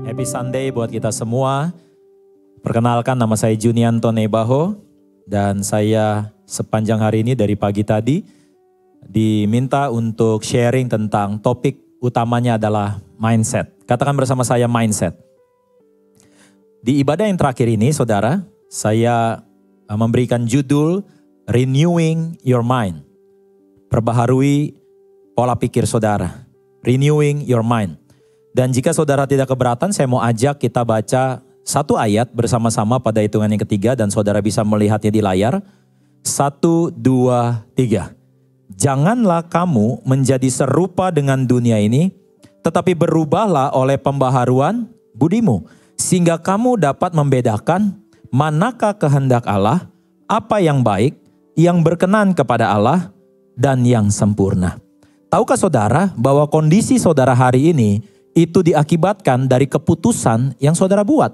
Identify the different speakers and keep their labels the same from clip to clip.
Speaker 1: Happy Sunday buat kita semua. Perkenalkan, nama saya Junianto Nebaho dan saya sepanjang hari ini dari pagi tadi diminta untuk sharing tentang topik utamanya adalah mindset. Katakan bersama saya mindset. Di ibadah yang terakhir ini saudara, saya memberikan judul Renewing Your Mind. Perbaharui pola pikir saudara. Renewing Your Mind. Dan jika saudara tidak keberatan, saya mau ajak kita baca satu ayat bersama-sama pada hitungan yang ketiga dan saudara bisa melihatnya di layar. 1, 2, 3. Janganlah kamu menjadi serupa dengan dunia ini, tetapi berubahlah oleh pembaharuan budimu, sehingga kamu dapat membedakan manakah kehendak Allah, apa yang baik, yang berkenan kepada Allah, dan yang sempurna. Tahukah saudara bahwa kondisi saudara hari ini itu diakibatkan dari keputusan yang saudara buat.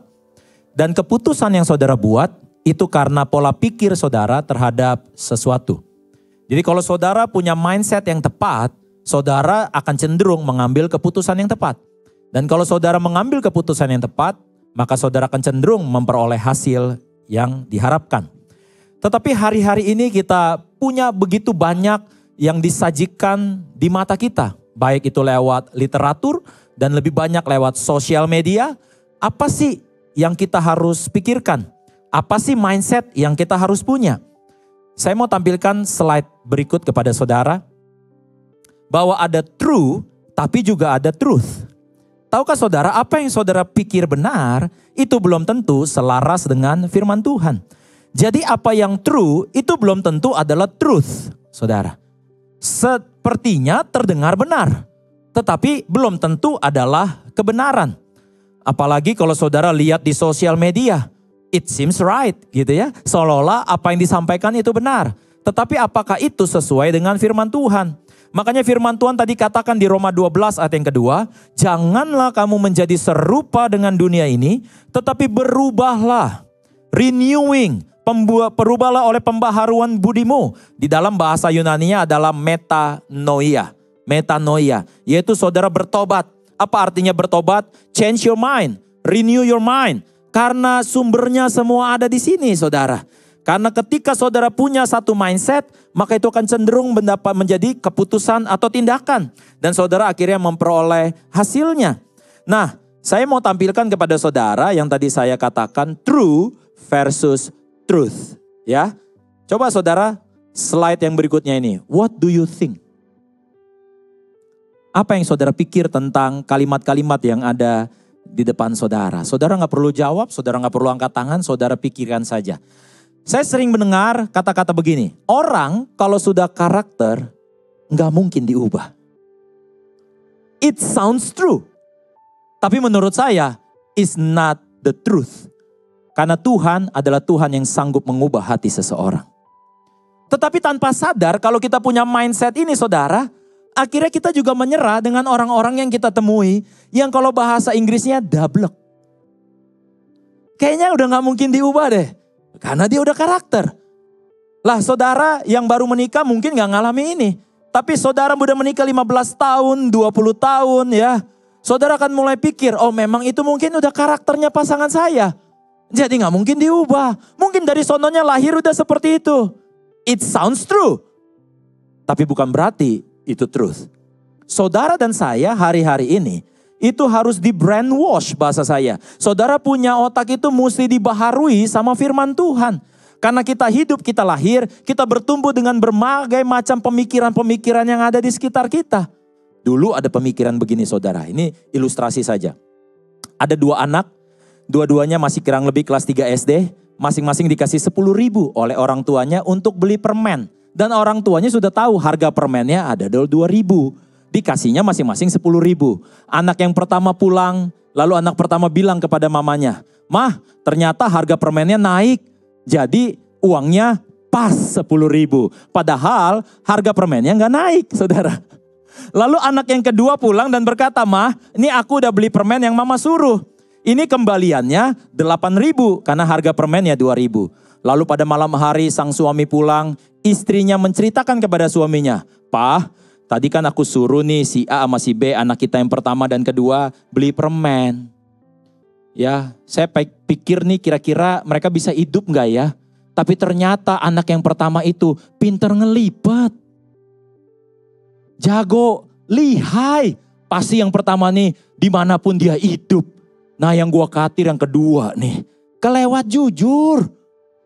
Speaker 1: Dan keputusan yang saudara buat itu karena pola pikir saudara terhadap sesuatu. Jadi kalau saudara punya mindset yang tepat, saudara akan cenderung mengambil keputusan yang tepat. Dan kalau saudara mengambil keputusan yang tepat, maka saudara akan cenderung memperoleh hasil yang diharapkan. Tetapi hari-hari ini kita punya begitu banyak yang disajikan di mata kita. Baik itu lewat literatur dan lebih banyak lewat sosial media. Apa sih yang kita harus pikirkan? Apa sih mindset yang kita harus punya? Saya mau tampilkan slide berikut kepada saudara. Bahwa ada true tapi juga ada truth. Tahukah saudara apa yang saudara pikir benar itu belum tentu selaras dengan firman Tuhan. Jadi apa yang true itu belum tentu adalah truth, saudara. Sepertinya terdengar benar, tetapi belum tentu adalah kebenaran. Apalagi kalau saudara lihat di sosial media, it seems right gitu ya. Seolah-olah apa yang disampaikan itu benar. Tetapi apakah itu sesuai dengan firman Tuhan? Makanya firman Tuhan tadi katakan di Roma 12 ayat yang kedua, janganlah kamu menjadi serupa dengan dunia ini, tetapi berubahlah, renewing, berubahlah oleh pembaharuan budimu. Di dalam bahasa Yunaninya adalah metanoia. Metanoia, yaitu saudara bertobat. Apa artinya bertobat? Change your mind, renew your mind. Karena sumbernya semua ada di sini saudara. Karena ketika saudara punya satu mindset, maka itu akan cenderung menjadi keputusan atau tindakan. Dan saudara akhirnya memperoleh hasilnya. Nah, saya mau tampilkan kepada saudara yang tadi saya katakan true versus truth. Ya, coba saudara slide yang berikutnya ini. What do you think? Apa yang saudara pikir tentang kalimat-kalimat yang ada di depan saudara? Saudara gak perlu jawab, saudara gak perlu angkat tangan, saudara pikirkan saja. Saya sering mendengar kata-kata begini, orang kalau sudah karakter gak mungkin diubah. It sounds true. Tapi menurut saya, it's not the truth. Karena Tuhan adalah Tuhan yang sanggup mengubah hati seseorang. Tetapi tanpa sadar kalau kita punya mindset ini saudara, akhirnya kita juga menyerah dengan orang-orang yang kita temui yang kalau bahasa Inggrisnya dablek. Kayaknya udah gak mungkin diubah deh. Karena dia udah karakter. Lah saudara yang baru menikah mungkin gak ngalami ini. Tapi saudara udah menikah 15 tahun, 20 tahun ya. Saudara akan mulai pikir, oh memang itu mungkin udah karakternya pasangan saya. Jadi gak mungkin diubah. Mungkin dari sononya lahir udah seperti itu. It sounds true. Tapi bukan berarti itu truth. Saudara dan saya hari-hari ini itu harus di brainwash bahasa saya. Saudara punya otak itu mesti dibaharui sama firman Tuhan. Karena kita hidup, kita lahir, kita bertumbuh dengan berbagai macam pemikiran-pemikiran yang ada di sekitar kita. Dulu ada pemikiran begini saudara, ini ilustrasi saja. Ada 2 anak, dua-duanya masih kurang lebih kelas 3 SD. Masing-masing dikasih 10.000 oleh orang tuanya untuk beli permen. Dan orang tuanya sudah tahu harga permennya ada 2.000. Dikasihnya masing-masing 10.000. Anak yang pertama pulang, lalu anak pertama bilang kepada mamanya, "Mah, ternyata harga permennya naik. Jadi uangnya pas 10.000. Padahal harga permennya nggak naik, saudara. Lalu anak yang kedua pulang dan berkata, "Mah, ini aku udah beli permen yang mama suruh. Ini kembaliannya 8.000 karena harga permennya 2.000. Lalu pada malam hari sang suami pulang, istrinya menceritakan kepada suaminya, "Pak, tadi kan aku suruh nih si A sama si B, anak kita yang pertama dan kedua, beli permen. Ya, saya pikir nih kira-kira mereka bisa hidup nggak ya? Tapi ternyata anak yang pertama itu pinter ngelipet. Jago, lihai. Pasti yang pertama nih dimanapun dia hidup. Nah yang gua khawatir yang kedua nih. Kelewat jujur.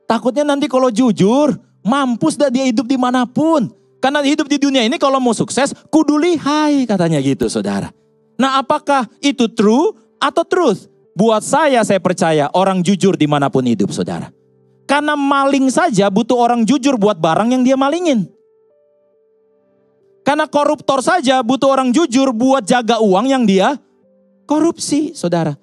Speaker 1: Takutnya nanti kalau jujur, mampus dah dia hidup dimanapun. Karena hidup di dunia ini kalau mau sukses, kudu lihai katanya gitu saudara. Nah apakah itu true atau truth? Buat saya percaya orang jujur dimanapun hidup saudara. Karena maling saja butuh orang jujur buat barang yang dia malingin. Karena koruptor saja butuh orang jujur buat jaga uang yang dia korupsi saudara.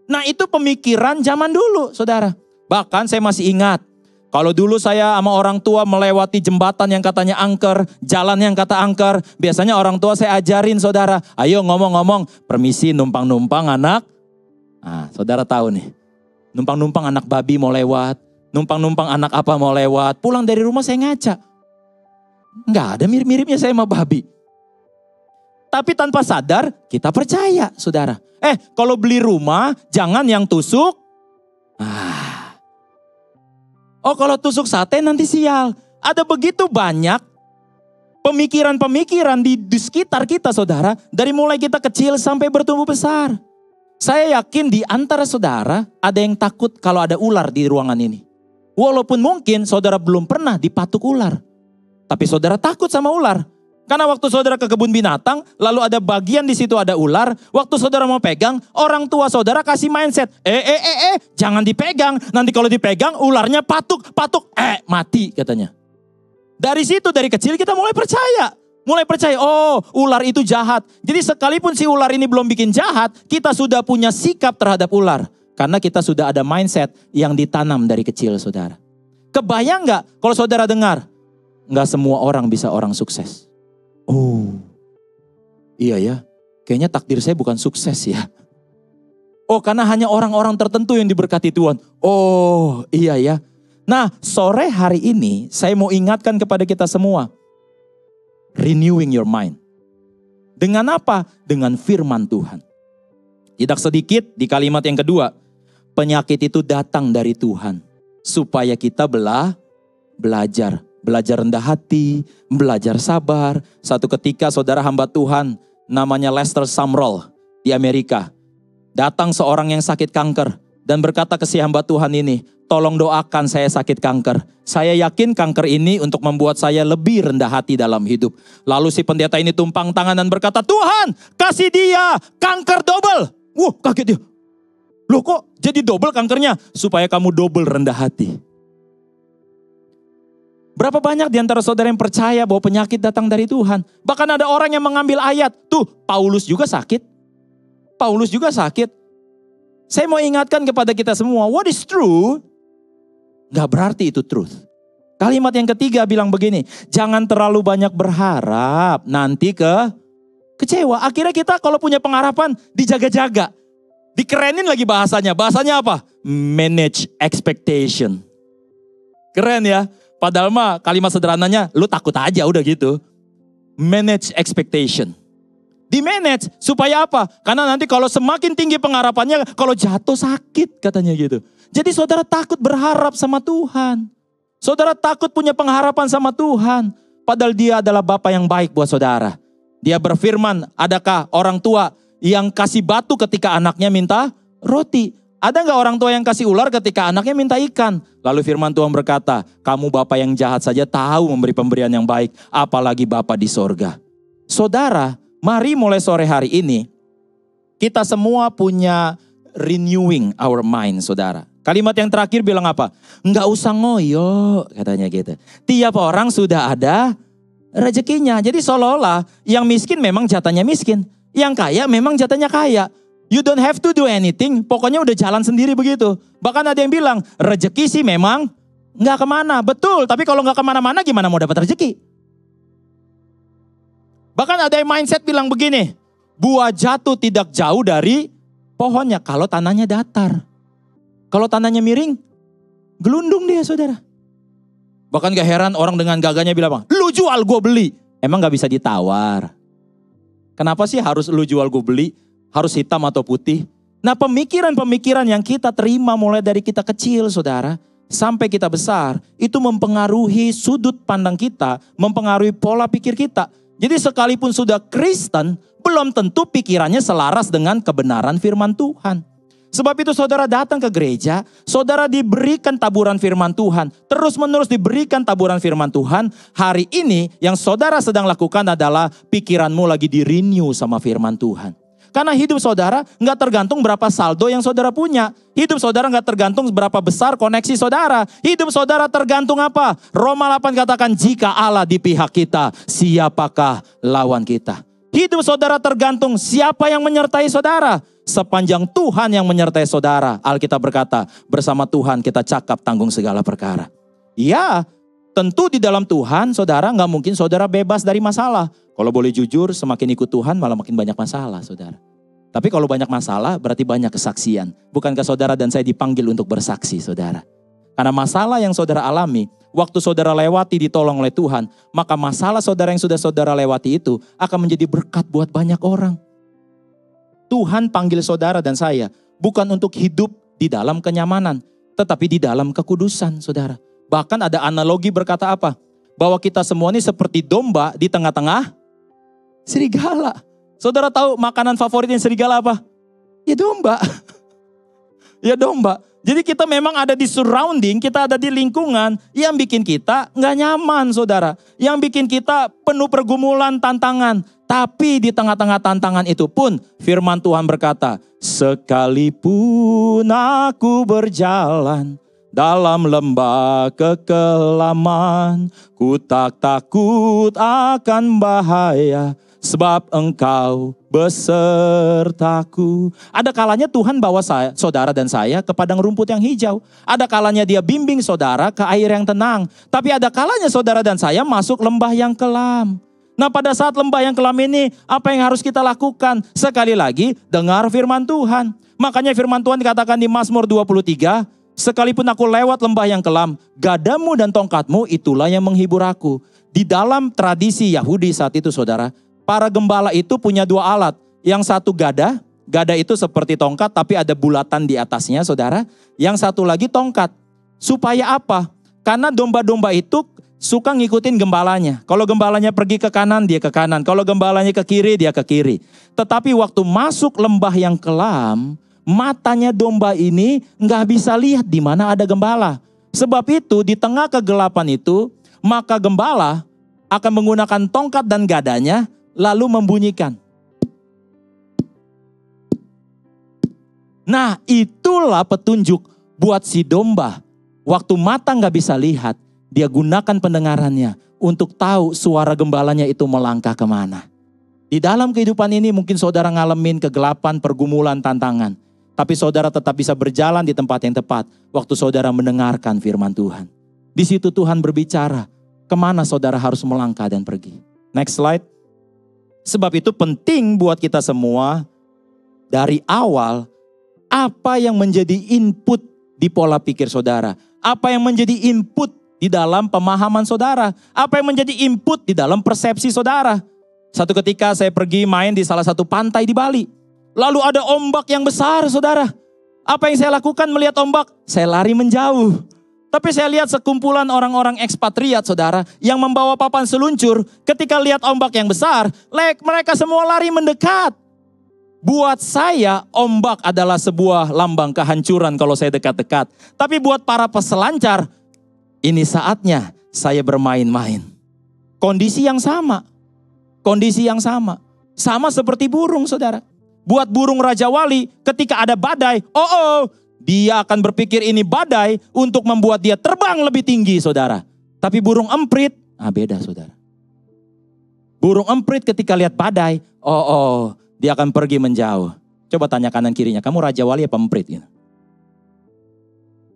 Speaker 1: Nah itu pemikiran zaman dulu saudara. Bahkan saya masih ingat. Kalau dulu saya sama orang tua melewati jembatan yang katanya angker, jalan yang kata angker. Biasanya orang tua saya ajarin saudara, ayo ngomong-ngomong, permisi numpang-numpang anak. Nah saudara tahu nih, numpang-numpang anak babi mau lewat, numpang-numpang anak apa mau lewat. Pulang dari rumah saya ngaca. Enggak ada mirip-miripnya saya sama babi. Tapi tanpa sadar kita percaya saudara. Kalau beli rumah jangan yang tusuk. Oh kalau tusuk sate nanti sial. Ada begitu banyak pemikiran-pemikiran di sekitar kita saudara. Dari mulai kita kecil sampai bertumbuh besar. Saya yakin di antara saudara ada yang takut kalau ada ular di ruangan ini. Walaupun mungkin saudara belum pernah dipatuk ular. Tapi saudara takut sama ular. Karena waktu saudara ke kebun binatang, lalu ada bagian di situ ada ular. Waktu saudara mau pegang, orang tua saudara kasih mindset. Jangan dipegang. Nanti kalau dipegang ularnya patuk. Mati katanya. Dari situ, dari kecil kita mulai percaya. Oh ular itu jahat. Jadi sekalipun si ular ini belum bikin jahat, kita sudah punya sikap terhadap ular. Karena kita sudah ada mindset yang ditanam dari kecil saudara. Kebayang gak kalau saudara dengar? Gak semua orang bisa orang sukses. Oh, iya ya, kayaknya takdir saya bukan sukses ya. Oh, karena hanya orang-orang tertentu yang diberkati Tuhan. Oh, iya ya. Nah, sore hari ini saya mau ingatkan kepada kita semua. Renewing your mind. Dengan apa? Dengan firman Tuhan. Tidak sedikit di kalimat yang kedua. Penyakit itu datang dari Tuhan. Supaya kita belajar. Belajar rendah hati, belajar sabar. Satu ketika saudara hamba Tuhan namanya Lester Sumrall di Amerika. Datang seorang yang sakit kanker dan berkata ke si hamba Tuhan ini, tolong doakan saya sakit kanker. Saya yakin kanker ini untuk membuat saya lebih rendah hati dalam hidup. Lalu si pendeta ini tumpang tangan dan berkata, Tuhan kasih dia kanker double. Kaget dia. Loh kok jadi double kankernya? Supaya kamu double rendah hati. Berapa banyak di antara saudara yang percaya bahwa penyakit datang dari Tuhan. Bahkan ada orang yang mengambil ayat. Tuh Paulus juga sakit. Saya mau ingatkan kepada kita semua. What is true? Gak berarti itu truth. Kalimat yang ketiga bilang begini. Jangan terlalu banyak berharap. Nanti kecewa. Akhirnya kita kalau punya pengharapan dijaga-jaga. Dikerenin lagi bahasanya. Bahasanya apa? Manage expectation. Keren ya. Padahal mah kalimat sederhananya lu takut aja udah gitu. Manage expectation. Di manage supaya apa? Karena nanti kalau semakin tinggi pengharapannya, kalau jatuh sakit katanya gitu. Jadi saudara takut berharap sama Tuhan. Saudara takut punya pengharapan sama Tuhan. Padahal dia adalah Bapa yang baik buat saudara. Dia berfirman, adakah orang tua yang kasih batu ketika anaknya minta roti? Ada gak orang tua yang kasih ular ketika anaknya minta ikan? Lalu firman Tuhan berkata, kamu Bapa yang jahat saja tahu memberi pemberian yang baik, apalagi Bapa di sorga. Saudara, mari mulai sore hari ini, kita semua punya renewing our mind saudara. Kalimat yang terakhir bilang apa? Nggak usah ngoyo katanya gitu. Tiap orang sudah ada rezekinya. Jadi seolah-olah yang miskin memang jatahnya miskin. Yang kaya memang jatahnya kaya. You don't have to do anything, pokoknya udah jalan sendiri begitu. Bahkan ada yang bilang, rezeki sih memang gak kemana. Betul, tapi kalau gak kemana-mana gimana mau dapat rezeki? Bahkan ada yang mindset bilang begini, buah jatuh tidak jauh dari pohonnya kalau tanahnya datar. Kalau tanahnya miring, gelundung dia saudara. Bahkan gak heran orang dengan gagahnya bilang, lu jual gue beli. Emang gak bisa ditawar? Kenapa sih harus lu jual gue beli? Harus hitam atau putih?
Speaker 2: Nah, pemikiran-pemikiran yang kita terima mulai dari kita kecil, saudara, sampai kita besar, itu mempengaruhi sudut pandang kita, mempengaruhi pola pikir kita. Jadi sekalipun sudah Kristen, belum tentu pikirannya selaras dengan kebenaran firman Tuhan. Sebab itu saudara datang ke gereja, saudara diberikan taburan firman Tuhan, terus menerus diberikan taburan firman Tuhan. Hari ini yang saudara sedang lakukan adalah pikiranmu lagi di-renew sama firman Tuhan. Karena hidup saudara nggak tergantung berapa saldo yang saudara punya. Hidup saudara nggak tergantung berapa besar koneksi saudara. Hidup saudara tergantung apa? Roma 8 katakan, jika Allah di pihak kita, siapakah lawan kita? Hidup saudara tergantung siapa yang menyertai saudara. Sepanjang Tuhan yang menyertai saudara, Alkitab berkata, bersama Tuhan kita cakap tanggung segala perkara. Ya, tentu di dalam Tuhan saudara nggak mungkin saudara bebas dari masalah. Kalau boleh jujur, semakin ikut Tuhan malah makin banyak masalah, saudara. Tapi kalau banyak masalah berarti banyak kesaksian. Bukankah saudara dan saya dipanggil untuk bersaksi, saudara? Karena masalah yang saudara alami, waktu saudara lewati ditolong oleh Tuhan, maka masalah saudara yang sudah saudara lewati itu akan menjadi berkat buat banyak orang. Tuhan panggil saudara dan saya bukan untuk hidup di dalam kenyamanan, tetapi di dalam kekudusan, saudara. Bahkan ada analogi berkata apa? Bahwa kita semua ini seperti domba di tengah-tengah serigala. Saudara tahu makanan favoritnya serigala apa? Ya domba. Ya domba. Jadi kita memang ada di surrounding, kita ada di lingkungan yang bikin kita nggak nyaman, saudara. Yang bikin kita penuh pergumulan, tantangan. Tapi di tengah-tengah tantangan itu pun firman Tuhan berkata, sekalipun aku berjalan dalam lembah kekelaman, ku tak takut akan bahaya, sebab engkau besertaku. Ada kalanya Tuhan bawa saudara dan saya ke padang rumput yang hijau. Ada kalanya dia bimbing saudara ke air yang tenang. Tapi ada kalanya saudara dan saya masuk lembah yang kelam. Nah, pada saat lembah yang kelam ini, apa yang harus kita lakukan? Sekali lagi, dengar firman Tuhan. Makanya firman Tuhan dikatakan di Mazmur 23, sekalipun aku lewat lembah yang kelam, gadamu dan tongkatmu itulah yang menghibur aku. Di dalam tradisi Yahudi saat itu, saudara, para gembala itu punya dua alat. Yang satu gada itu seperti tongkat tapi ada bulatan di atasnya, saudara. Yang satu lagi tongkat. Supaya apa? Karena domba-domba itu suka ngikutin gembalanya. Kalau gembalanya pergi ke kanan, dia ke kanan. Kalau gembalanya ke kiri, dia ke kiri. Tetapi waktu masuk lembah yang kelam, matanya domba ini nggak bisa lihat di mana ada gembala. Sebab itu di tengah kegelapan itu, maka gembala akan menggunakan tongkat dan gadanya, lalu membunyikan. Nah, itulah petunjuk buat si domba. Waktu mata nggak bisa lihat, dia gunakan pendengarannya untuk tahu suara gembalanya itu melangkah kemana. Di dalam kehidupan ini mungkin saudara ngalamin kegelapan, pergumulan, tantangan. Tapi saudara tetap bisa berjalan di tempat yang tepat waktu saudara mendengarkan firman Tuhan. Di situ Tuhan berbicara kemana saudara harus melangkah dan pergi. Next slide. Sebab itu penting buat kita semua dari awal apa yang menjadi input di pola pikir saudara. Apa yang menjadi input di dalam pemahaman saudara. Apa yang menjadi input di dalam persepsi saudara. Satu ketika saya pergi main di salah satu pantai di Bali. Lalu ada ombak yang besar, saudara. Apa yang saya lakukan melihat ombak? Saya lari menjauh. Tapi saya lihat sekumpulan orang-orang ekspatriat, saudara, yang membawa papan seluncur. Ketika lihat ombak yang besar, mereka semua lari mendekat. Buat saya, ombak adalah sebuah lambang kehancuran kalau saya dekat-dekat. Tapi buat para peselancar, ini saatnya saya bermain-main. Kondisi yang sama. Kondisi yang sama. Sama seperti burung, saudara. Buat burung Raja Wali, ketika ada badai, dia akan berpikir ini badai untuk membuat dia terbang lebih tinggi, saudara. Tapi burung emprit, beda, saudara. Burung emprit ketika lihat badai, dia akan pergi menjauh. Coba tanya kanan kirinya, kamu Raja Wali apa emprit? Gitu.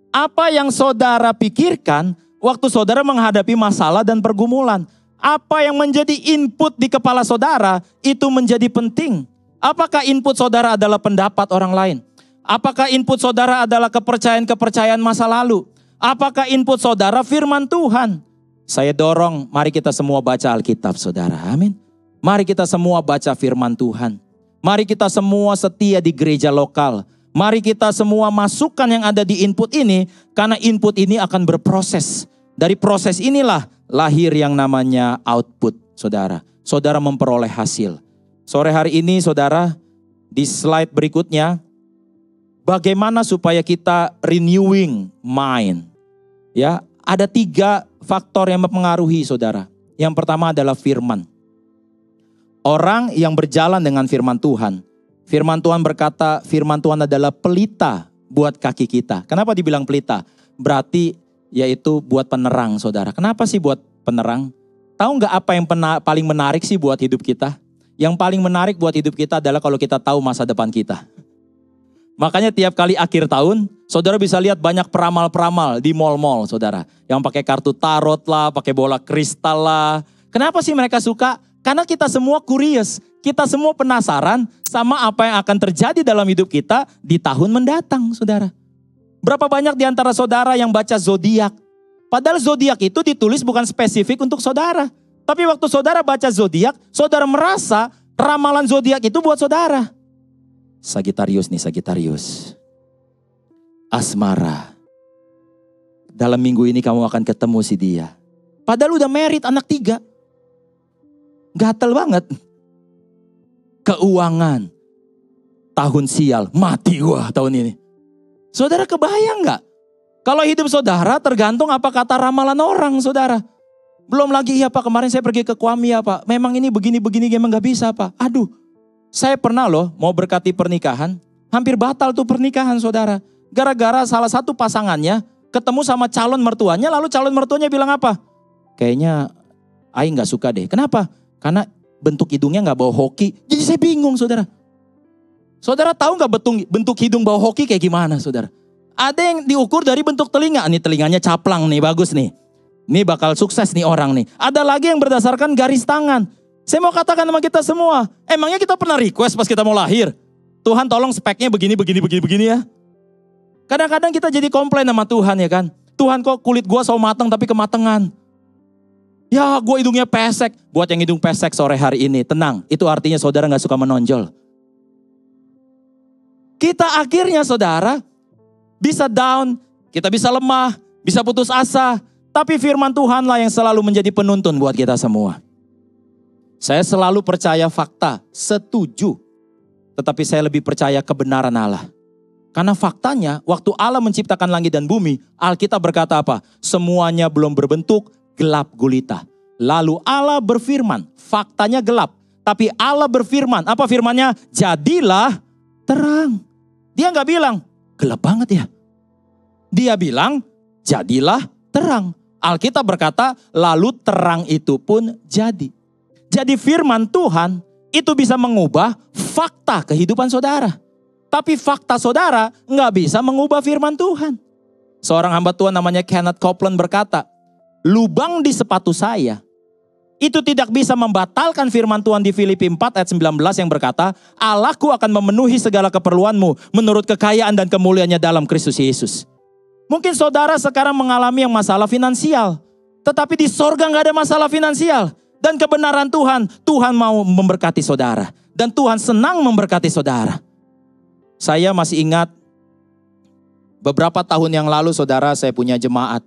Speaker 2: Apa yang saudara pikirkan waktu saudara menghadapi masalah dan pergumulan? Apa yang menjadi input di kepala saudara itu menjadi penting. Apakah input saudara adalah pendapat orang lain? Apakah input saudara adalah kepercayaan-kepercayaan masa lalu? Apakah input saudara firman Tuhan? Saya dorong, mari kita semua baca Alkitab, saudara. Amin. Mari kita semua baca firman Tuhan. Mari kita semua setia di gereja lokal. Mari kita semua masukkan yang ada di input ini, karena input ini akan berproses. Dari proses inilah lahir yang namanya output, saudara. Saudara memperoleh hasil. Sore hari ini, saudara, di slide berikutnya, bagaimana supaya kita renewing mind. Ya, ada 3 faktor yang mempengaruhi, saudara. Yang pertama adalah firman. Orang yang berjalan dengan firman Tuhan. Firman Tuhan berkata, firman Tuhan adalah pelita buat kaki kita. Kenapa dibilang pelita? Berarti yaitu buat penerang, saudara. Kenapa sih buat penerang? Tahu nggak apa yang paling menarik sih buat hidup kita? Yang paling menarik buat hidup kita adalah kalau kita tahu masa depan kita. Makanya tiap kali akhir tahun, saudara bisa lihat banyak peramal-peramal di mall-mall, saudara. Yang pakai kartu tarot lah, pakai bola kristal lah. Kenapa sih mereka suka? Karena kita semua curious, kita semua penasaran sama apa yang akan terjadi dalam hidup kita di tahun mendatang, saudara. Berapa banyak di antara saudara yang baca zodiak? Padahal zodiak itu ditulis bukan spesifik untuk saudara. Tapi waktu saudara baca zodiak, saudara merasa ramalan zodiak itu buat saudara. Sagittarius nih, Sagittarius. Asmara. Dalam minggu ini kamu akan ketemu si dia. Padahal udah married, anak 3. Gatel banget. Keuangan. Tahun sial, mati gua tahun ini. Saudara kebayang gak? Kalau hidup saudara tergantung apa kata ramalan orang, saudara. Belum lagi, iya Pak, kemarin saya pergi ke Kwami ya Pak. Memang ini begini-begini emang gak bisa Pak. Aduh, saya pernah loh mau berkati pernikahan. Hampir batal tuh pernikahan, saudara. Gara-gara salah satu pasangannya ketemu sama calon mertuanya. Lalu calon mertuanya bilang apa? Kayaknya Aing gak suka deh. Kenapa? Karena bentuk hidungnya gak bau hoki. Jadi saya bingung, saudara. Saudara tahu gak bentuk hidung bau hoki kayak gimana, saudara? Ada yang diukur dari bentuk telinga. Nih telinganya caplang nih, bagus nih. Ini bakal sukses nih orang nih. Ada lagi yang berdasarkan garis tangan. Saya mau katakan sama kita semua. Emangnya kita pernah request pas kita mau lahir? Tuhan tolong speknya begini ya. Kadang-kadang kita jadi komplain sama Tuhan ya kan. Tuhan kok kulit gua so matang tapi kematangan. Ya gua hidungnya pesek. Buat yang hidung pesek sore hari ini, tenang. Itu artinya saudara gak suka menonjol. Kita akhirnya saudara bisa down, kita bisa lemah, bisa putus asa. Tapi firman Tuhanlah yang selalu menjadi penuntun buat kita semua. Saya selalu percaya fakta, setuju. Tetapi saya lebih percaya kebenaran Allah. Karena faktanya waktu Allah menciptakan langit dan bumi, Alkitab berkata apa? Semuanya belum berbentuk, gelap gulita. Lalu Allah berfirman, faktanya gelap. Tapi Allah berfirman, apa firmannya? Jadilah terang. Dia gak bilang, gelap banget ya. Dia bilang, jadilah terang. Alkitab berkata, lalu terang itu pun jadi. Jadi firman Tuhan itu bisa mengubah fakta kehidupan saudara. Tapi fakta saudara nggak bisa mengubah firman Tuhan. Seorang hamba Tuhan namanya Kenneth Copeland berkata, lubang di sepatu saya itu tidak bisa membatalkan firman Tuhan di Filipi 4 ayat 19 yang berkata, Allahku akan memenuhi segala keperluanmu menurut kekayaan dan kemuliaannya dalam Kristus Yesus. Mungkin saudara sekarang mengalami yang masalah finansial. Tetapi di sorga gak ada masalah finansial. Dan kebenaran Tuhan, Tuhan mau memberkati saudara. Dan Tuhan senang memberkati saudara. Saya masih ingat beberapa tahun yang lalu saudara saya punya jemaat.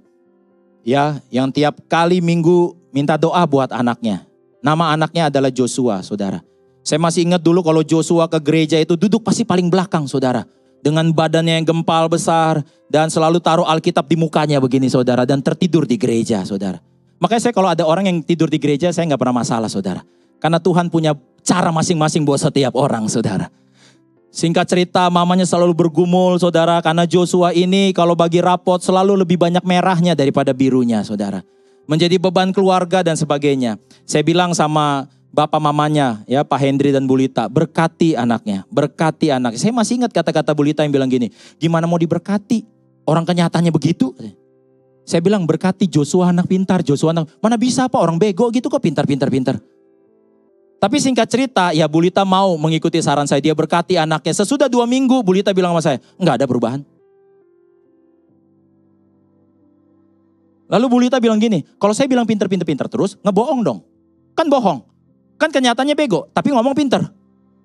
Speaker 2: Ya, yang tiap kali minggu minta doa buat anaknya. Nama anaknya adalah Joshua, saudara. Saya masih ingat dulu kalau Joshua ke gereja itu duduk pasti paling belakang, saudara. Dengan badannya yang gempal besar dan selalu taruh Alkitab di mukanya begini, saudara. Dan tertidur di gereja, saudara. Makanya saya kalau ada orang yang tidur di gereja, saya gak pernah masalah, saudara. Karena Tuhan punya cara masing-masing buat setiap orang, saudara. Singkat cerita, mamanya selalu bergumul, saudara. Karena Joshua ini kalau bagi rapot selalu lebih banyak merahnya daripada birunya, saudara. Menjadi beban keluarga dan sebagainya. Saya bilang sama bapak mamanya, ya Pak Hendri dan Bu Lita, berkati anaknya, berkati anaknya. Saya masih ingat kata-kata Bu Lita yang bilang gini, gimana mau diberkati? Orang kenyataannya begitu. Saya bilang berkati Joshua anak pintar, Joshua anak, mana bisa Pak orang bego gitu kok pintar. Tapi singkat cerita, ya Bu Lita mau mengikuti saran saya. Dia berkati anaknya. Sesudah 2 minggu, Bu Lita bilang sama saya, enggak ada perubahan. Lalu Bu Lita bilang gini, kalau saya bilang pintar terus, ngebohong dong. Kan bohong. Kan kenyataannya bego, tapi ngomong pintar.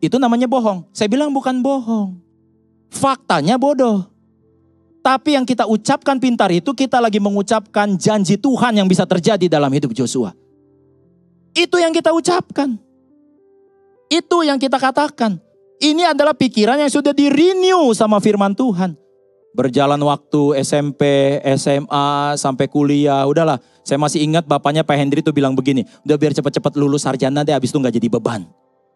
Speaker 2: Itu namanya bohong. Saya bilang bukan bohong. Faktanya bodoh. Tapi yang kita ucapkan pintar itu kita lagi mengucapkan janji Tuhan yang bisa terjadi dalam hidup Joshua. Itu yang kita ucapkan. Itu yang kita katakan. Ini adalah pikiran yang sudah di-renew sama firman Tuhan. Berjalan waktu SMP, SMA, sampai kuliah. Udahlah, saya masih ingat bapaknya Pak Hendri tuh bilang begini. Udah biar cepat-cepat lulus sarjana deh, habis itu gak jadi beban.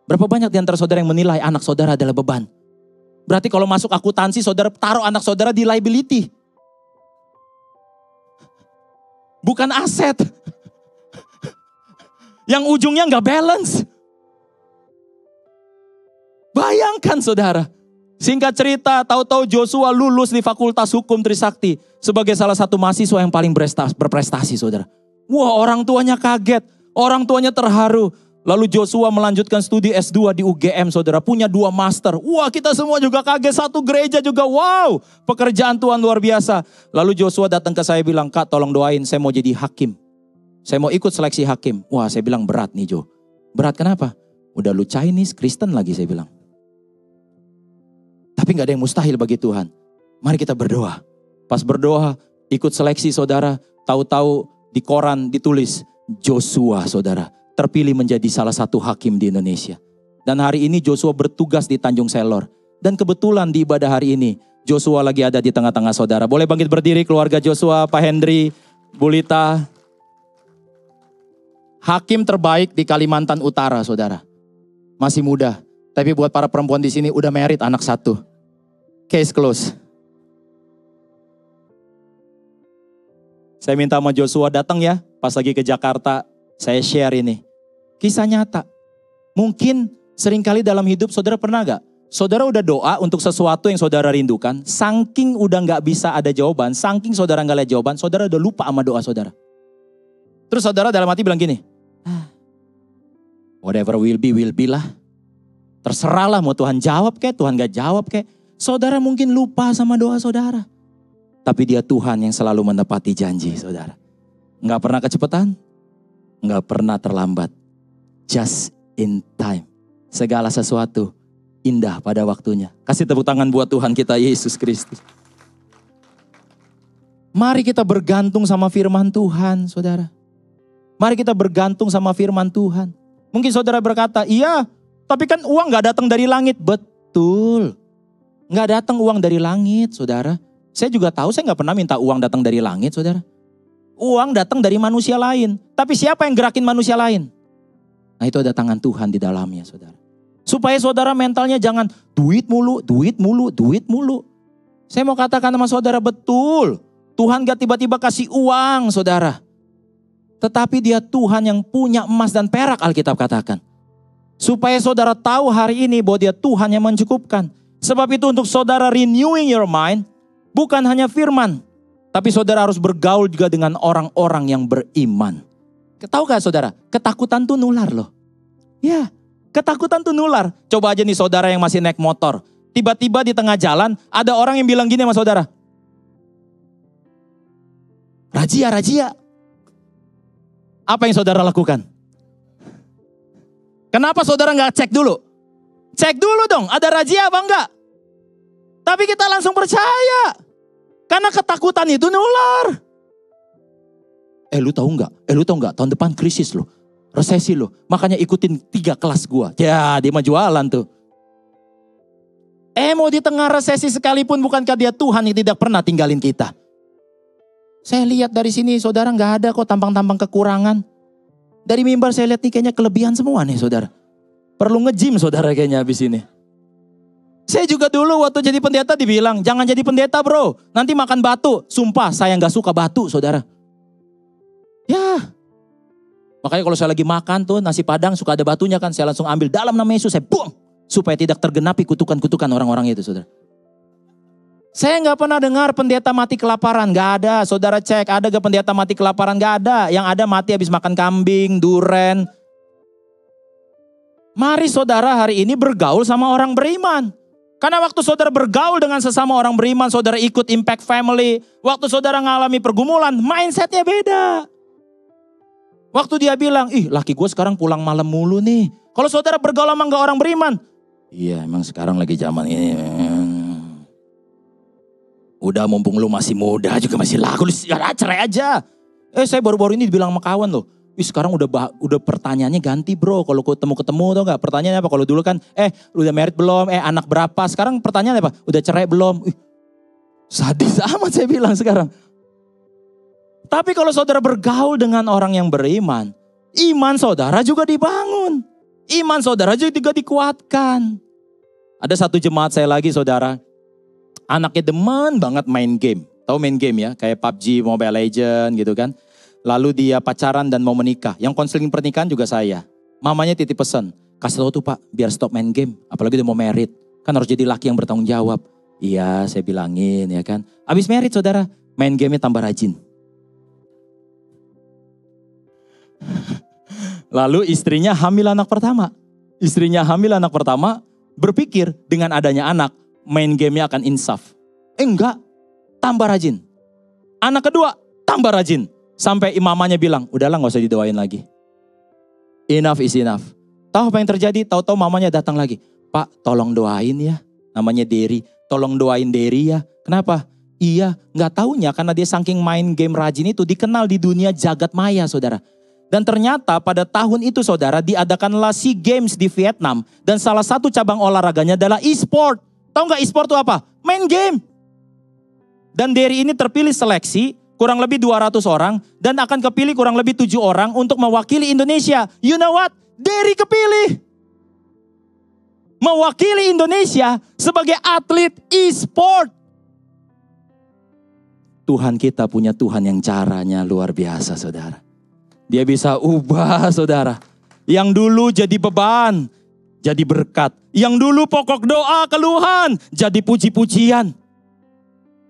Speaker 2: Berapa banyak di antara saudara yang menilai anak saudara adalah beban? Berarti kalau masuk akuntansi, saudara taruh anak saudara di liability. Bukan aset. Yang ujungnya gak balance. Bayangkan saudara. Singkat cerita, tahu-tahu Joshua lulus di Fakultas Hukum Trisakti. Sebagai salah satu mahasiswa yang paling berprestasi saudara. Wah, orang tuanya kaget. Orang tuanya terharu. Lalu Joshua melanjutkan studi S2 di UGM saudara. Punya 2 master. Wah, kita semua juga kaget. Satu gereja juga. Wow, pekerjaan Tuhan luar biasa. Lalu Joshua datang ke saya bilang, Kak tolong doain saya mau jadi hakim. Saya mau ikut seleksi hakim. Wah, saya bilang berat nih Jo. Berat kenapa? Udah lu Chinese, Kristen lagi saya bilang. Tapi gak ada yang mustahil bagi Tuhan. Mari kita berdoa. Pas berdoa, ikut seleksi saudara. Tahu-tahu di koran ditulis Joshua saudara. Terpilih menjadi salah satu hakim di Indonesia. Dan hari ini Joshua bertugas di Tanjung Selor. Dan kebetulan di ibadah hari ini, Joshua lagi ada di tengah-tengah saudara. Boleh bangkit berdiri keluarga Joshua, Pak Hendri, Bu Lita. Hakim terbaik di Kalimantan Utara saudara. Masih muda. Tapi buat para perempuan di sini udah married anak 1. Case close. Saya minta sama Joshua datang ya. Pas lagi ke Jakarta, saya share ini. Kisah nyata. Mungkin seringkali dalam hidup saudara pernah gak? Saudara udah doa untuk sesuatu yang saudara rindukan. Saking udah gak bisa ada jawaban. Saking saudara gak lihat jawaban. Saudara udah lupa sama doa saudara. Terus saudara dalam hati bilang gini. Whatever will be lah. Terserahlah mau Tuhan jawab kek, Tuhan gak jawab kek. Saudara mungkin lupa sama doa saudara. Tapi dia Tuhan yang selalu menepati janji saudara. Gak pernah kecepatan, gak pernah terlambat. Just in time. Segala sesuatu indah pada waktunya. Kasih tepuk tangan buat Tuhan kita Yesus Kristus. Mari kita bergantung sama firman Tuhan saudara. Mari kita bergantung sama firman Tuhan. Mungkin saudara berkata, iya tapi kan uang gak datang dari langit. Betul. Gak datang uang dari langit saudara. Saya juga tahu saya gak pernah minta uang datang dari langit saudara. Uang datang dari manusia lain. Tapi siapa yang gerakin manusia lain? Nah itu ada tangan Tuhan di dalamnya saudara. Supaya saudara mentalnya jangan duit mulu, duit mulu, duit mulu. Saya mau katakan sama saudara betul. Tuhan gak tiba-tiba kasih uang saudara. Tetapi dia Tuhan yang punya emas dan perak Alkitab katakan. Supaya saudara tahu hari ini bahwa dia Tuhan yang mencukupkan. Sebab itu untuk saudara renewing your mind. Bukan hanya firman. Tapi saudara harus bergaul juga dengan orang-orang yang beriman. Tahu gak saudara? Ketakutan tuh nular loh. Ya, ketakutan tuh nular. Coba aja nih saudara yang masih naik motor. Tiba-tiba di tengah jalan ada orang yang bilang gini sama saudara. Razia, razia. Apa yang saudara lakukan? Kenapa saudara gak cek dulu? Cek dulu dong, ada razia apa enggak? Tapi kita langsung percaya. Karena ketakutan itu nular. Lu tahu enggak? Tahun depan krisis loh. Resesi loh. Makanya ikutin 3 kelas gua. Ya, dia mah jualan tuh. Mau di tengah resesi sekalipun bukankah dia Tuhan yang tidak pernah tinggalin kita? Saya lihat dari sini saudara gak ada kok tampang-tampang kekurangan. Dari mimbar saya lihat nih kayaknya kelebihan semua nih saudara. Perlu nge-gym saudara kayaknya habis ini. Saya juga dulu waktu jadi pendeta dibilang, jangan jadi pendeta bro. Nanti makan batu. Sumpah saya gak suka batu saudara. Ya. Makanya kalau saya lagi makan tuh nasi padang suka ada batunya kan. Saya langsung ambil dalam nama Yesus saya buang. Supaya tidak tergenapi kutukan-kutukan orang-orang itu saudara. Saya gak pernah dengar pendeta mati kelaparan. Gak ada. Saudara cek ada gak pendeta mati kelaparan? Gak ada. Yang ada mati habis makan kambing, duren. Mari saudara hari ini bergaul sama orang beriman. Karena waktu saudara bergaul dengan sesama orang beriman, saudara ikut impact family. Waktu saudara ngalami pergumulan, mindsetnya beda. Waktu dia bilang, laki gue sekarang pulang malam mulu nih. Kalau saudara bergaul sama orang beriman, Iya, emang sekarang lagi zaman ini. Udah mumpung lu masih muda juga masih laku, lu cerai aja. Saya baru-baru ini dibilang sama kawan loh. Sekarang udah pertanyaannya ganti bro. Kalau ketemu tau gak? Pertanyaannya apa? Kalau dulu kan, lu udah married belum? Anak berapa? Sekarang pertanyaannya apa? Udah cerai belum? Sadis amat saya bilang sekarang. Tapi kalau saudara bergaul dengan orang yang beriman, iman saudara juga dibangun. Iman saudara juga dikuatkan. Ada satu jemaat saya lagi saudara, anaknya demen banget main game. Tahu main game ya, kayak PUBG, Mobile Legends gitu kan. Lalu dia pacaran dan mau menikah. Yang konseling pernikahan juga saya. Mamanya titip pesan, kasih tahu tuh Pak, biar stop main game. Apalagi dia mau married, kan harus jadi laki yang bertanggung jawab. Iya, saya bilangin ya kan. Abis married saudara, main gamenya tambah rajin. Lalu istrinya hamil anak pertama. Berpikir dengan adanya anak, main gamenya akan insaf. Enggak, tambah rajin. Anak kedua, tambah rajin. Sampai imamanya bilang, udahlah gak usah didoain lagi. Enough is enough. Tahu apa yang terjadi? Tahu-tahu mamanya datang lagi. Pak, tolong doain ya. Namanya Derry. Tolong doain Derry ya. Kenapa? Iya, gak taunya karena dia saking main game rajin itu dikenal di dunia jagat maya saudara. Dan ternyata pada tahun itu saudara diadakanlah SEA Games di Vietnam. Dan salah satu cabang olahraganya adalah e-sport. Tahu gak e-sport itu apa? Main game. Dan Derry ini terpilih seleksi kurang lebih 200 orang. Dan akan kepilih kurang lebih 7 orang untuk mewakili Indonesia. You know what? Derry kepilih. Mewakili Indonesia sebagai atlet e-sport. Tuhan kita punya Tuhan yang caranya luar biasa saudara. Dia bisa ubah saudara. Yang dulu jadi beban, jadi berkat. Yang dulu pokok doa keluhan, jadi puji-pujian.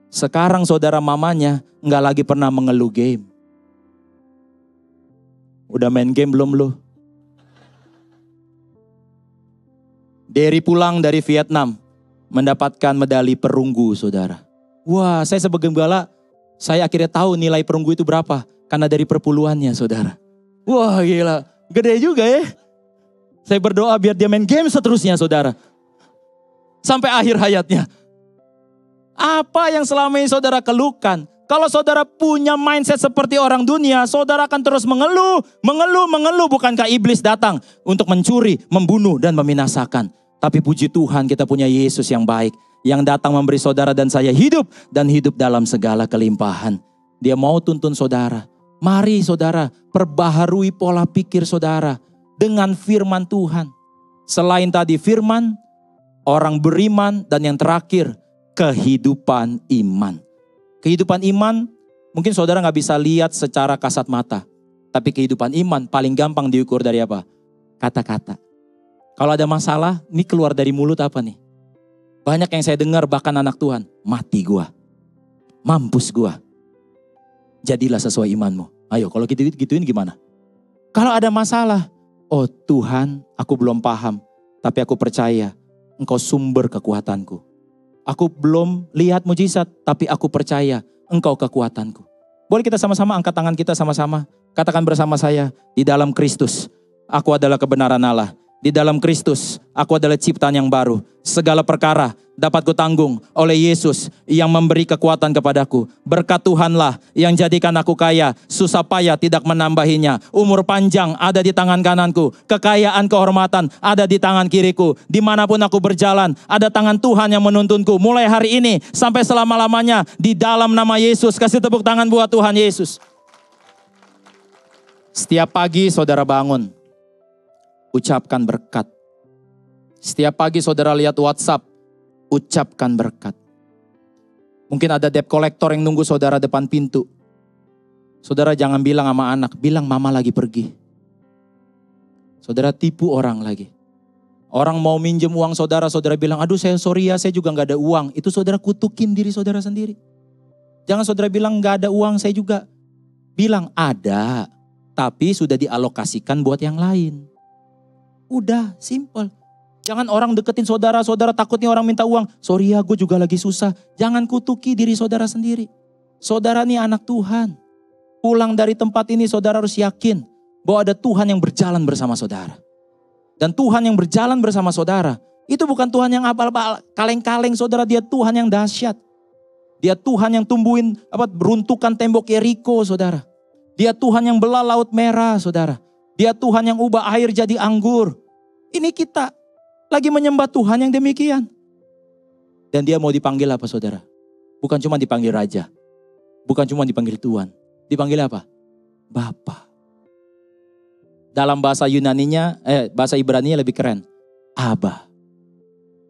Speaker 2: Sekarang saudara mamanya nggak lagi pernah mengeluh game. Udah main game belum lu? Derry pulang dari Vietnam mendapatkan medali perunggu saudara. Wah, saya sebagai gembala, saya akhirnya tahu nilai perunggu itu berapa. Karena dari perpuluhannya saudara. Wah gila, gede juga ya. Saya berdoa biar dia main game seterusnya saudara. Sampai akhir hayatnya. Apa yang selama ini saudara keluhkan? Kalau saudara punya mindset seperti orang dunia, saudara akan terus mengeluh. Bukankah iblis datang untuk mencuri, membunuh dan membinasakan? Tapi puji Tuhan kita punya Yesus yang baik. Yang datang memberi saudara dan saya hidup. Dan hidup dalam segala kelimpahan. Dia mau tuntun saudara. Mari saudara perbaharui pola pikir saudara dengan firman Tuhan. Selain tadi firman, orang beriman dan yang terakhir kehidupan iman. Kehidupan iman mungkin saudara gak bisa lihat secara kasat mata. Tapi kehidupan iman paling gampang diukur dari apa? Kata-kata. Kalau ada masalah, ini keluar dari mulut apa nih? Banyak yang saya dengar bahkan anak Tuhan, mati gua, mampus gua. Jadilah sesuai imanmu. Ayo kalau gituin gimana? Kalau ada masalah, oh Tuhan aku belum paham. Tapi aku percaya Engkau sumber kekuatanku. Aku belum lihat mujizat, tapi aku percaya Engkau kekuatanku. Boleh kita sama-sama angkat tangan kita sama-sama. Katakan bersama saya, di dalam Kristus aku adalah kebenaran Allah. Di dalam Kristus, aku adalah ciptaan yang baru. Segala perkara dapat kutanggung oleh Yesus yang memberi kekuatan kepadaku. Berkat Tuhanlah yang jadikan aku kaya, susah payah tidak menambahinya. Umur panjang ada di tangan kananku. Kekayaan kehormatan ada di tangan kiriku. Dimanapun aku berjalan, ada tangan Tuhan yang menuntunku. Mulai hari ini sampai selama-lamanya di dalam nama Yesus. Kasih tepuk tangan buat Tuhan Yesus. Setiap pagi saudara bangun, ucapkan berkat. Setiap pagi saudara lihat WhatsApp, ucapkan berkat. Mungkin ada debt collector yang nunggu saudara depan pintu. Saudara jangan bilang sama anak, bilang mama lagi pergi. Saudara tipu orang lagi. Orang mau minjem uang saudara, saudara bilang, aduh saya sorry ya, saya juga gak ada uang. Itu saudara kutukin diri saudara sendiri. Jangan saudara bilang gak ada uang, saya juga. Bilang ada, tapi sudah dialokasikan buat yang lain. Udah, simple. Jangan orang deketin saudara, saudara takutnya orang minta uang. Sorry ya, gue juga lagi susah. Jangan kutuki diri saudara sendiri. Saudara nih anak Tuhan. Pulang dari tempat ini saudara harus yakin bahwa ada Tuhan yang berjalan bersama saudara. Dan Tuhan yang berjalan bersama saudara Itu bukan Tuhan yang abal-abal, kaleng-kaleng saudara. Dia Tuhan yang dahsyat. Dia Tuhan yang tumbuhin, beruntukan tembok Yeriko saudara. Dia Tuhan yang belah laut merah saudara. Dia Tuhan yang ubah air jadi anggur. Ini kita lagi menyembah Tuhan yang demikian. Dan dia mau dipanggil apa saudara? Bukan cuma dipanggil Raja. Bukan cuma dipanggil Tuhan. Dipanggil apa? Bapa. Dalam bahasa Yunaninya, bahasa Ibraninya lebih keren. Abba.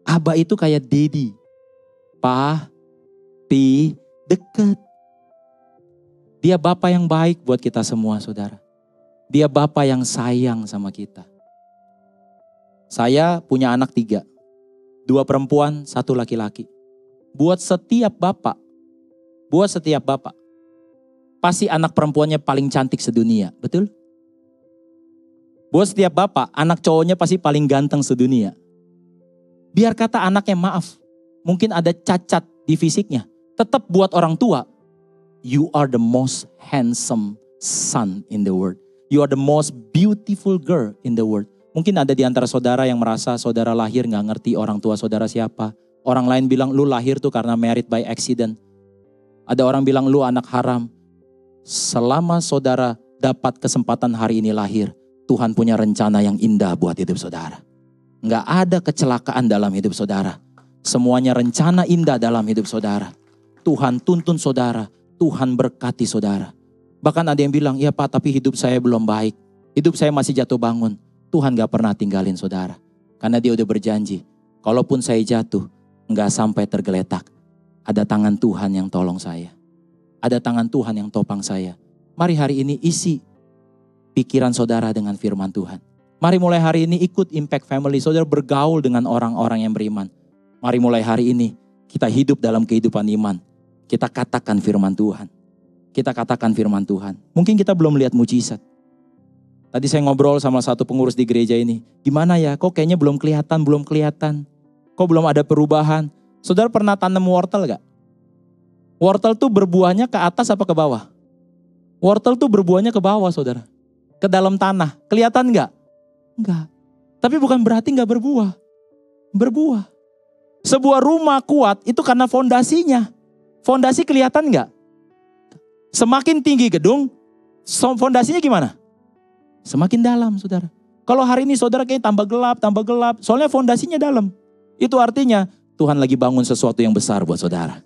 Speaker 2: Abba itu kayak daddy. Pa, pi, deket. Dia Bapa yang baik buat kita semua saudara. Dia Bapa yang sayang sama kita. Saya punya anak 3. 2 perempuan, 1 laki-laki. Buat setiap bapak, pasti anak perempuannya paling cantik sedunia, betul? Buat setiap bapak, anak cowoknya pasti paling ganteng sedunia. Biar kata anaknya maaf, mungkin ada cacat di fisiknya. Tetap buat orang tua, you are the most handsome son in the world. You are the most beautiful girl in the world. Mungkin ada di antara saudara yang merasa saudara lahir gak ngerti orang tua saudara siapa. Orang lain bilang lu lahir tuh karena married by accident. Ada orang bilang lu anak haram. Selama saudara dapat kesempatan hari ini lahir, Tuhan punya rencana yang indah buat hidup saudara. Gak ada kecelakaan dalam hidup saudara. Semuanya rencana indah dalam hidup saudara. Tuhan tuntun saudara, Tuhan berkati saudara. Bahkan ada yang bilang, ya Pak tapi hidup saya belum baik. Hidup saya masih jatuh bangun. Tuhan gak pernah tinggalin saudara. Karena dia udah berjanji, kalaupun saya jatuh, gak sampai tergeletak. Ada tangan Tuhan yang tolong saya. Ada tangan Tuhan yang topang saya. Mari hari ini isi pikiran saudara dengan firman Tuhan. Mari mulai hari ini ikut Impact Family. Saudara bergaul dengan orang-orang yang beriman. Mari mulai hari ini kita hidup dalam kehidupan iman. Kita katakan firman Tuhan. Kita katakan firman Tuhan. Mungkin kita belum lihat mujizat. Tadi saya ngobrol sama satu pengurus di gereja ini. Gimana ya, kok kayaknya belum kelihatan. Kok belum ada perubahan. Saudara pernah tanam wortel gak? Wortel tuh berbuahnya ke atas apa ke bawah? Wortel tuh berbuahnya ke bawah saudara. Ke dalam tanah. Kelihatan gak? Enggak. Tapi bukan berarti gak berbuah. Berbuah. Sebuah rumah kuat itu karena fondasinya. Fondasi kelihatan gak? Semakin tinggi gedung, fondasinya gimana? Semakin dalam saudara. Kalau hari ini saudara kayak tambah gelap. Soalnya fondasinya dalam. Itu artinya Tuhan lagi bangun sesuatu yang besar buat saudara.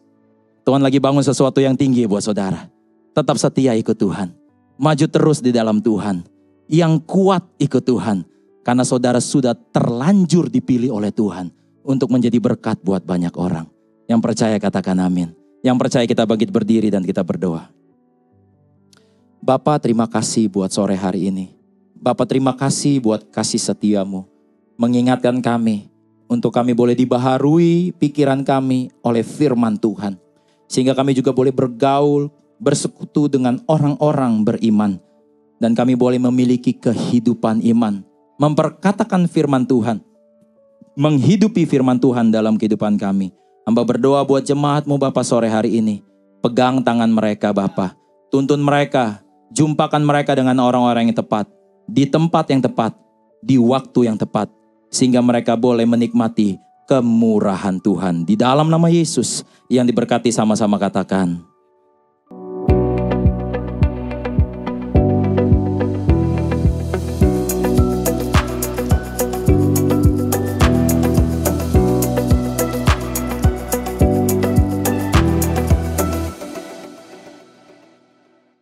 Speaker 2: Tuhan lagi bangun sesuatu yang tinggi buat saudara. Tetap setia ikut Tuhan. Maju terus di dalam Tuhan. Yang kuat ikut Tuhan. Karena saudara sudah terlanjur dipilih oleh Tuhan. Untuk menjadi berkat buat banyak orang. Yang percaya katakan amin. Yang percaya kita bangkit berdiri dan kita berdoa. Bapa terima kasih buat sore hari ini. Bapa terima kasih buat kasih setiamu. Mengingatkan kami. Untuk kami boleh dibaharui pikiran kami oleh firman Tuhan. Sehingga kami juga boleh bergaul, bersekutu dengan orang-orang beriman. Dan kami boleh memiliki kehidupan iman. Memperkatakan firman Tuhan. Menghidupi firman Tuhan dalam kehidupan kami. Hamba berdoa buat jemaat-Mu Bapa sore hari ini. Pegang tangan mereka Bapa. Tuntun mereka. Jumpakan mereka dengan orang-orang yang tepat. Di tempat yang tepat. Di waktu yang tepat. Sehingga mereka boleh menikmati kemurahan Tuhan. Di dalam nama Yesus yang diberkati sama-sama katakan.